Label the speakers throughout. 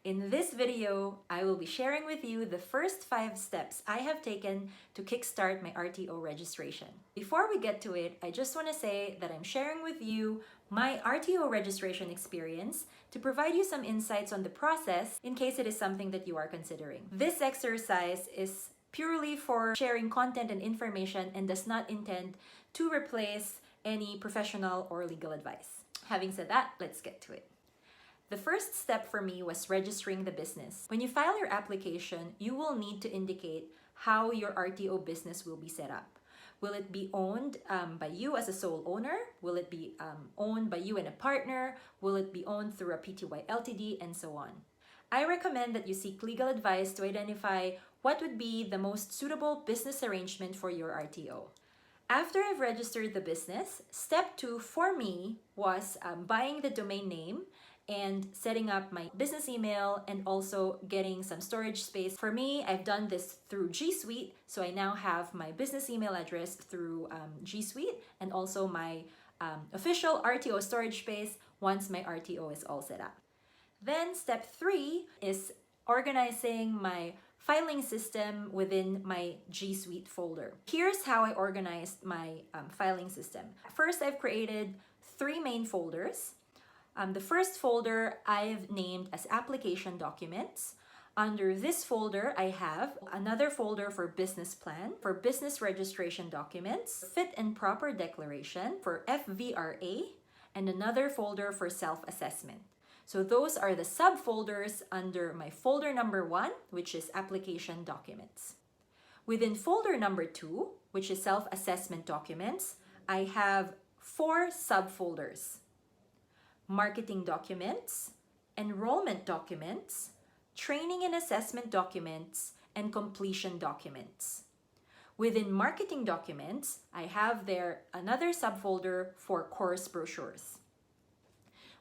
Speaker 1: In this video, I will be sharing with you the first 5 steps I have taken to kickstart my RTO registration. Before we get to it, I just want to say that I'm sharing with you my RTO registration experience to provide you some insights on the process in case it is something that you are considering. This exercise is purely for sharing content and information and does not intend to replace any professional or legal advice. Having said that, let's get to it. The first step for me was registering the business. When you file your application, you will need to indicate how your RTO business will be set up. Will it be owned by you as a sole owner? Will it be owned by you and a partner? Will it be owned through a PTY LTD, and so on? I recommend that you seek legal advice to identify what would be the most suitable business arrangement for your RTO. After I've registered the business, step 2 for me was buying the domain name and setting up my business email and also getting some storage space. For me, I've done this through G Suite, so I now have my business email address through G Suite and also my official RTO storage space once my RTO is all set up. Then step 3 is organizing my filing system within my G Suite folder. Here's how I organized my filing system. First, I've created 3 main folders. The first folder I've named as application documents. Under this folder, I have another folder for business plan, for business registration documents, fit and proper declaration, for FVRA, and another folder for self-assessment. So those are the subfolders under my folder number 1, which is application documents. Within folder number 2, which is self-assessment documents, I have 4 subfolders: marketing documents, enrollment documents, training and assessment documents, and completion documents. Within marketing documents, I have there another subfolder for course brochures.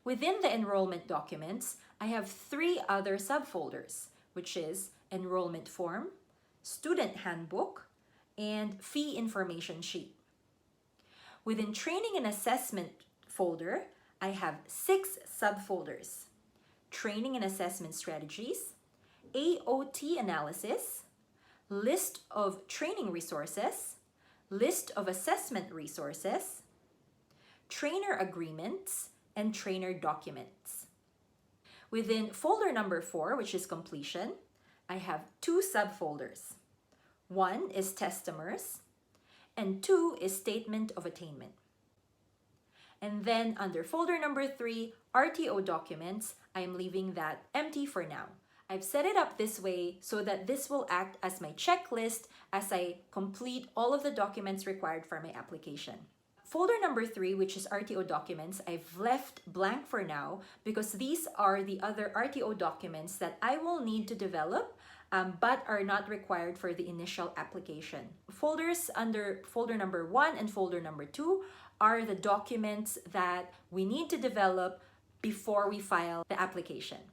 Speaker 1: Within the enrollment documents, I have 3 other subfolders, which is enrollment form, student handbook, and fee information sheet. Within training and assessment folder, I have 6 subfolders: training and assessment strategies, AOT analysis, list of training resources, list of assessment resources, trainer agreements, and trainer documents. Within folder number 4, which is completion, I have 2 subfolders. 1 is testamers, and 2 is statement of attainment. And then under folder number 3, RTO documents, I'm leaving that empty for now. I've set it up this way so that this will act as my checklist as I complete all of the documents required for my application. Folder number 3, which is RTO documents, I've left blank for now because these are the other RTO documents that I will need to develop but are not required for the initial application. Folders under folder number 1 and folder number 2 are the documents that we need to develop before we file the application.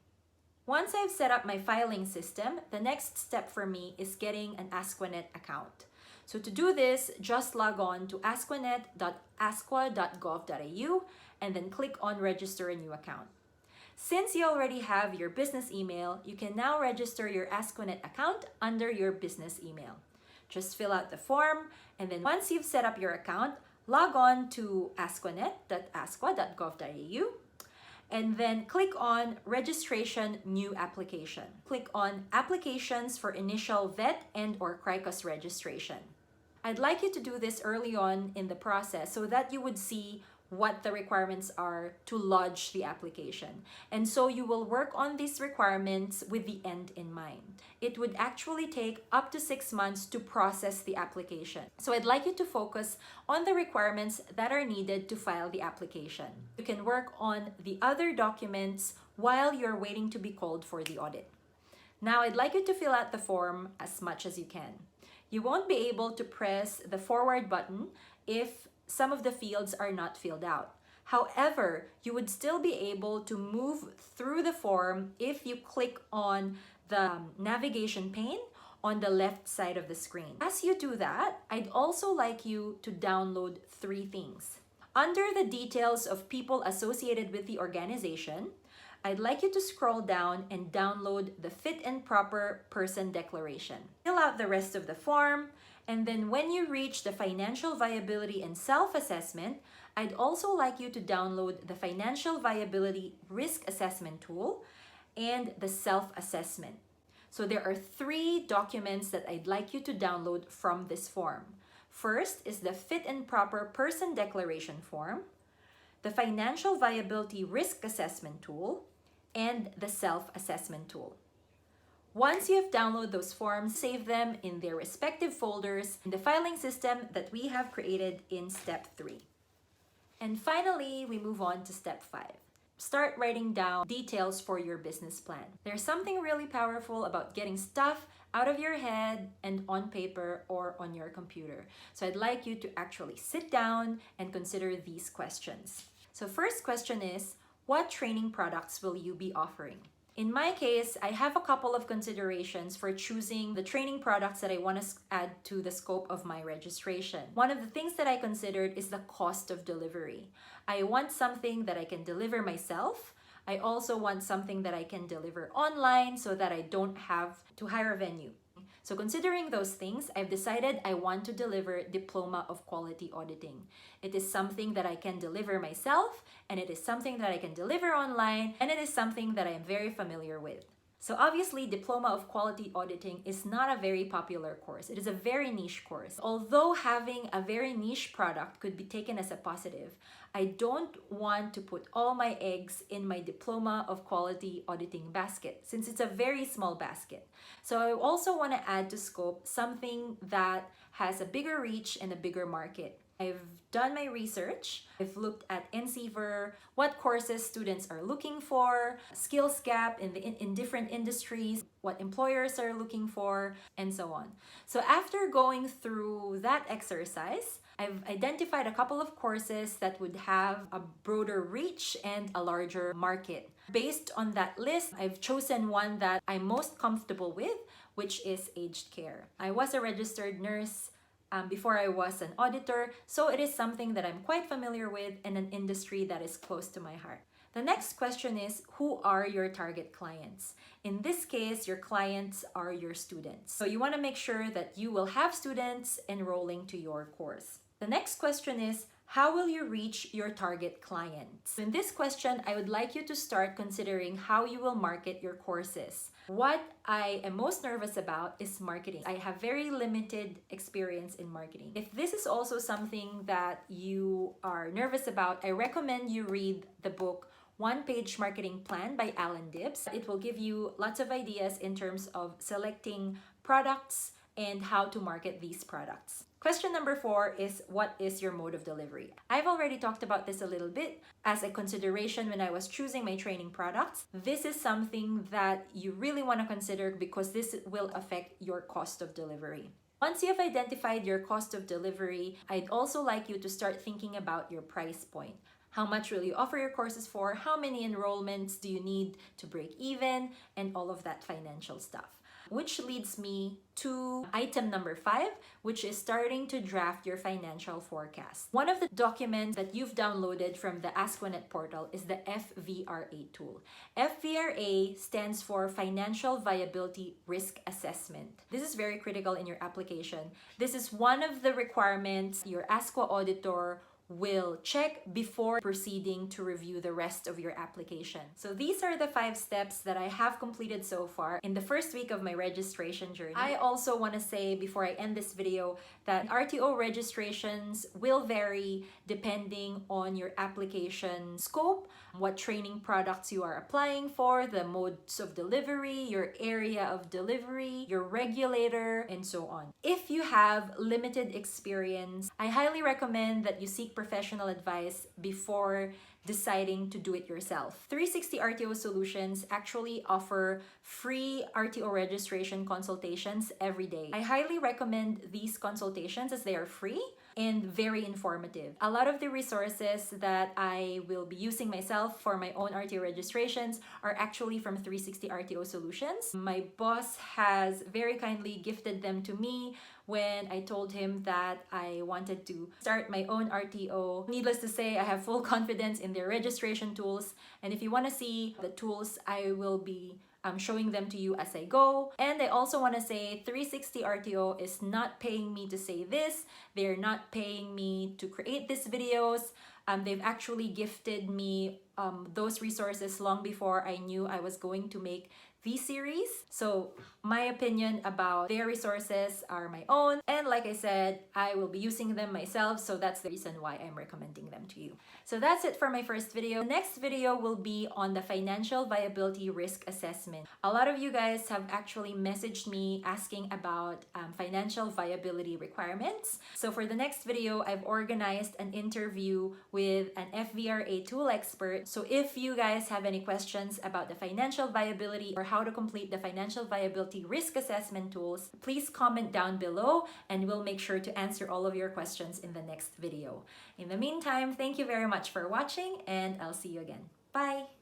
Speaker 1: Once I've set up my filing system, the next step for me is getting an Asquanet account. So to do this, just log on to asquanet.asqua.gov.au and then click on register a new account. Since you already have your business email, you can now register your Asquanet account under your business email. Just fill out the form, and then once you've set up your account, log on to asquanet.asqua.gov.au and then click on Registration New Application. Click on Applications for Initial VET and/or CRICOS registration. I'd like you to do this early on in the process so that you would see what the requirements are to lodge the application. And so you will work on these requirements with the end in mind. It would actually take up to 6 months to process the application. So I'd like you to focus on the requirements that are needed to file the application. You can work on the other documents while you're waiting to be called for the audit. Now I'd like you to fill out the form as much as you can. You won't be able to press the forward button if some of the fields are not filled out. However, you would still be able to move through the form if you click on the navigation pane on the left side of the screen. As you do that, I'd also like you to download 3 things. Under the details of people associated with the organization, I'd like you to scroll down and download the Fit and Proper Person Declaration. Fill out the rest of the form, and then when you reach the Financial Viability and Self-Assessment, I'd also like you to download the Financial Viability Risk Assessment Tool and the Self-Assessment. So there are 3 documents that I'd like you to download from this form. First is the Fit and Proper Person Declaration form, the Financial Viability Risk Assessment Tool, and the Self-Assessment Tool. Once you have downloaded those forms, save them in their respective folders in the filing system that we have created in step 3. And finally, we move on to step 5. Start writing down details for your business plan. There's something really powerful about getting stuff out of your head and on paper or on your computer. So I'd like you to actually sit down and consider these questions. So first question is, what training products will you be offering? In my case, I have a couple of considerations for choosing the training products that I want to add to the scope of my registration. One of the things that I considered is the cost of delivery. I want something that I can deliver myself. I also want something that I can deliver online so that I don't have to hire a venue. So considering those things, I've decided I want to deliver Diploma of Quality Auditing. It is something that I can deliver myself, and it is something that I can deliver online, and it is something that I am very familiar with. So obviously, Diploma of Quality Auditing is not a very popular course. It is a very niche course. Although having a very niche product could be taken as a positive, I don't want to put all my eggs in my Diploma of Quality Auditing basket, since it's a very small basket. So I also want to add to scope something that has a bigger reach and a bigger market. I've done my research. I've looked at NCVer, what courses students are looking for, skills gap in different industries, what employers are looking for, and so on. So after going through that exercise, I've identified a couple of courses that would have a broader reach and a larger market. Based on that list, I've chosen one that I'm most comfortable with, which is aged care. I was a registered nurse before I was an auditor, so it is something that I'm quite familiar with and an industry that is close to my heart. The next question is, who are your target clients? In this case, your clients are your students. So you want to make sure that you will have students enrolling to your course. The next question is, how will you reach your target clients? In this question, I would like you to start considering how you will market your courses. What I am most nervous about is marketing. I have very limited experience in marketing. If this is also something that you are nervous about, I recommend you read the book One Page Marketing Plan by Alan Dibbs. It will give you lots of ideas in terms of selecting products and how to market these products. Question number 4 is, what is your mode of delivery? I've already talked about this a little bit as a consideration when I was choosing my training products. This is something that you really want to consider because this will affect your cost of delivery. Once you have identified your cost of delivery, I'd also like you to start thinking about your price point. How much will you offer your courses for? How many enrollments do you need to break even? And all of that financial stuff. Which leads me to item number 5, which is starting to draft your financial forecast. One of the documents that you've downloaded from the AskOneNet portal is the FVRA tool. FVRA stands for Financial Viability Risk Assessment. This is very critical in your application. This is one of the requirements your ASQA auditor will check before proceeding to review the rest of your application. So these are the 5 steps that I have completed so far in the first week of my registration journey. I also want to say before I end this video that RTO registrations will vary depending on your application scope, what training products you are applying for, the modes of delivery, your area of delivery, your regulator, and so on. If you have limited experience, I highly recommend that you seek professional advice before deciding to do it yourself. 360 RTO Solutions actually offer free RTO registration consultations every day. I highly recommend these consultations as they are free and very informative. A lot of the resources that I will be using myself for my own RTO registrations are actually from 360 RTO Solutions. My boss has very kindly gifted them to me when I told him that I wanted to start my own RTO. Needless to say, I have full confidence in their registration tools, and if you want to see the tools, I will be showing them to you as I go. And I also want to say 360 RTO is not paying me to say this. They're not paying me to create these videos. They've actually gifted me those resources long before I knew I was going to make these series. So my opinion about their resources are my own, and like I said, I will be using them myself, so that's the reason why I'm recommending them to you. So that's it for my first video. The next video will be on the financial viability risk assessment. A lot of you guys have actually messaged me asking about financial viability requirements. So for the next video, I've organized an interview with an FVRA tool expert. So if you guys have any questions about the financial viability or how to complete the financial viability risk assessment tools, please comment down below and we'll make sure to answer all of your questions in the next video. In the meantime, thank you very much for watching and I'll see you again. Bye!